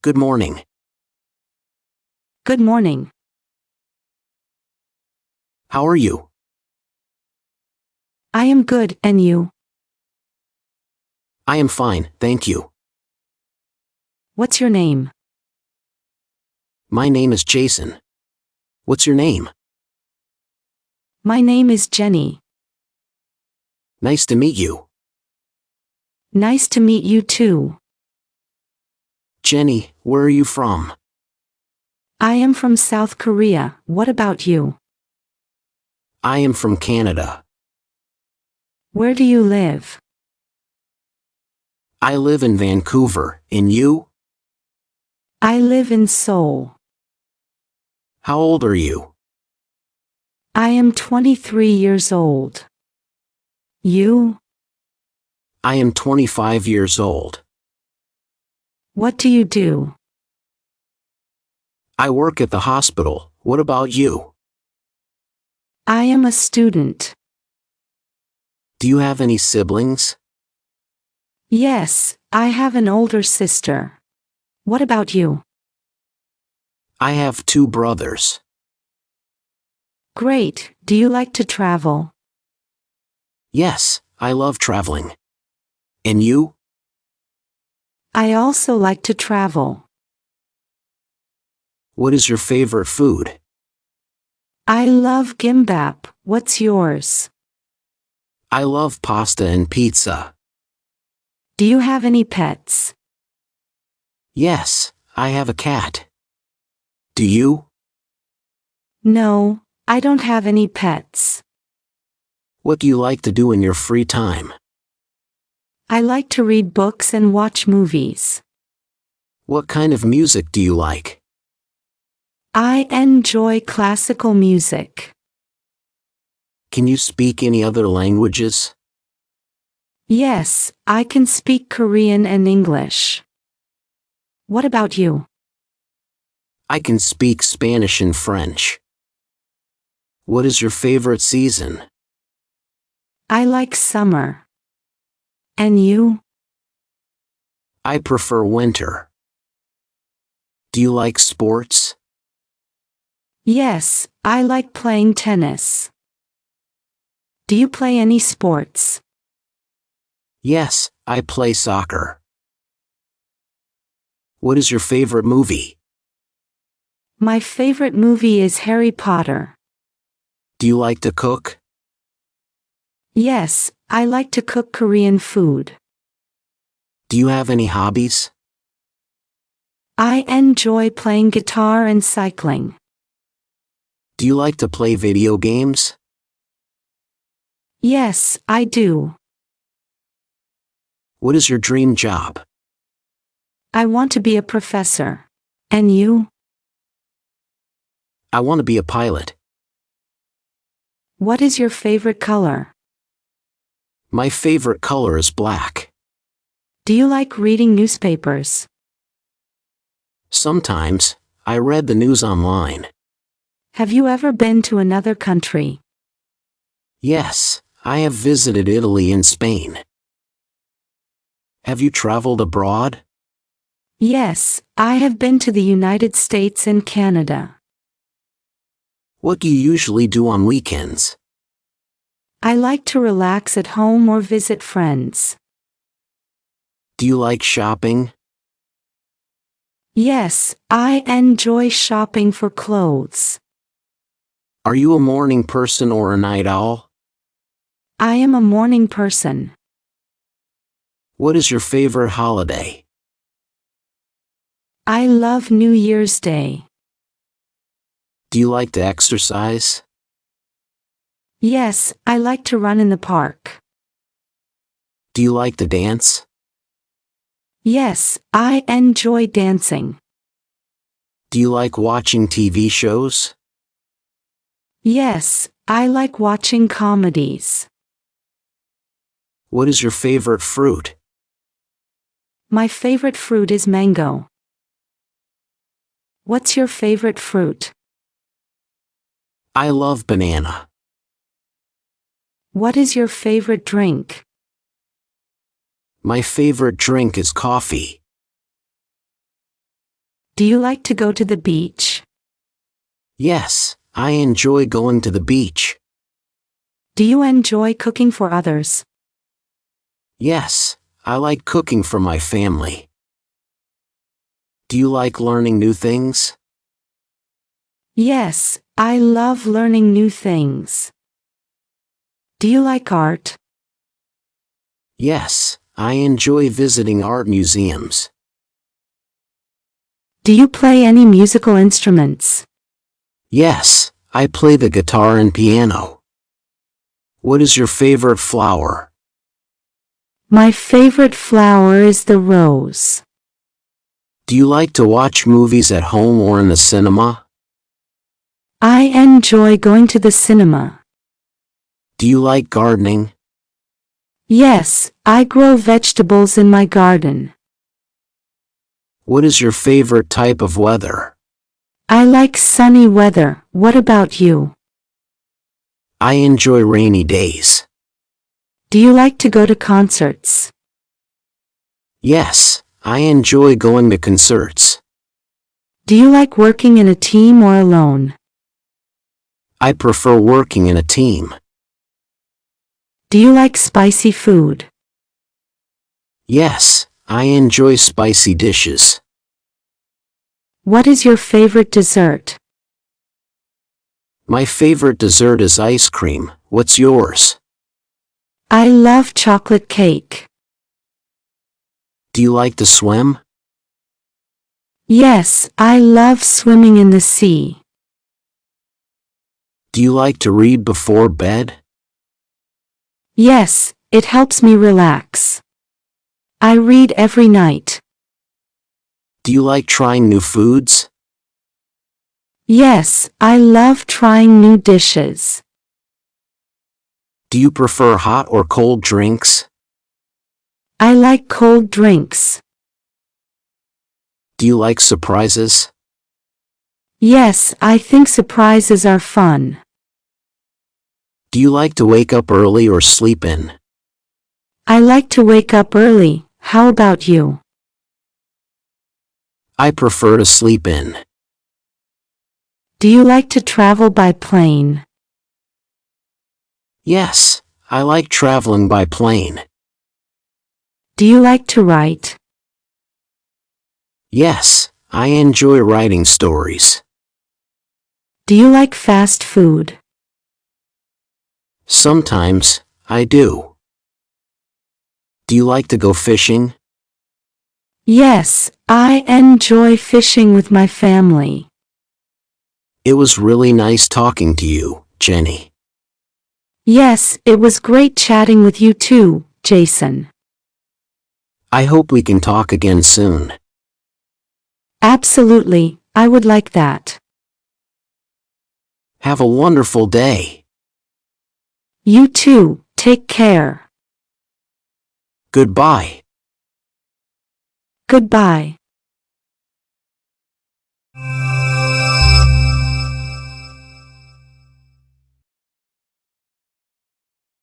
Good morning. Good morning. How are you? I am good, and you? I am fine, thank you. What's your name? My name is Jason. What's your name? My name is Jenny. Nice to meet you. Nice to meet you too. Jenny, where are you from? I am from South Korea. What about you? I am from Canada. Where do you live? I live in Vancouver, and you? I live in Seoul. How old are you? I am 23 years old. You? I am 25 years old. What do you do? I work at the hospital. What about you? I am a student. Do you have any siblings? Yes, I have an older sister. What about you? I have two brothers. Great. Do you like to travel? Yes, I love traveling. And you? I also like to travel. What is your favorite food? I love gimbap. What's yours? I love pasta and pizza. Do you have any pets? Yes, I have a cat. Do you? No, I don't have any pets. What do you like to do in your free time? I like to read books and watch movies. What kind of music do you like? I enjoy classical music. Can you speak any other languages? Yes, I can speak Korean and English. What about you? I can speak Spanish and French. What is your favorite season? I like summer. And you? I prefer winter. Do you like sports? Yes, I like playing tennis. Do you play any sports? Yes, I play soccer. What is your favorite movie? My favorite movie is Harry Potter. Do you like to cook? Yes, I like to cook Korean food. Do you have any hobbies? I enjoy playing guitar and cycling. Do you like to play video games? Yes, I do. What is your dream job? I want to be a professor. And you? I want to be a pilot. What is your favorite color? My favorite color is black. Do you like reading newspapers? Sometimes, I read the news online. Have you ever been to another country? Yes, I have visited Italy and Spain. Have you traveled abroad? Yes, I have been to the United States and Canada. What do you usually do on weekends? I like to relax at home or visit friends. Do you like shopping? Yes, I enjoy shopping for clothes. Are you a morning person or a night owl? I am a morning person. What is your favorite holiday? I love New Year's Day. Do you like to exercise? Yes, I like to run in the park. Do you like to dance? Yes, I enjoy dancing. Do you like watching TV shows? Yes, I like watching comedies. What is your favorite fruit? My favorite fruit is mango. What's your favorite fruit? I love banana. What is your favorite drink? My favorite drink is coffee. Do you like to go to the beach? Yes, I enjoy going to the beach. Do you enjoy cooking for others? Yes, I like cooking for my family. Do you like learning new things? Yes, I love learning new things. Do you like art? Yes, I enjoy visiting art museums. Do you play any musical instruments? Yes, I play the guitar and piano. What is your favorite flower? My favorite flower is the rose. Do you like to watch movies at home or in the cinema? I enjoy going to the cinema. Do you like gardening? Yes, I grow vegetables in my garden. What is your favorite type of weather? I like sunny weather. What about you? I enjoy rainy days. Do you like to go to concerts? Yes, I enjoy going to concerts. Do you like working in a team or alone? I prefer working in a team. Do you like spicy food? Yes, I enjoy spicy dishes. What is your favorite dessert? My favorite dessert is ice cream. What's yours? I love chocolate cake. Do you like to swim? Yes, I love swimming in the sea. Do you like to read before bed? Yes, it helps me relax. I read every night. Do you like trying new foods? Yes, I love trying new dishes. Do you prefer hot or cold drinks? I like cold drinks. Do you like surprises? Yes, I think surprises are fun. Do you like to wake up early or sleep in? I like to wake up early. How about you? I prefer to sleep in. Do you like to travel by plane? Yes, I like traveling by plane. Do you like to write? Yes, I enjoy writing stories. Do you like fast food? Sometimes, I do. Do you like to go fishing? Yes, I enjoy fishing with my family. It was really nice talking to you, Jenny. Yes, it was great chatting with you too, Jason. I hope we can talk again soon. Absolutely, I would like that. Have a wonderful day. You too, take care. Goodbye. Goodbye.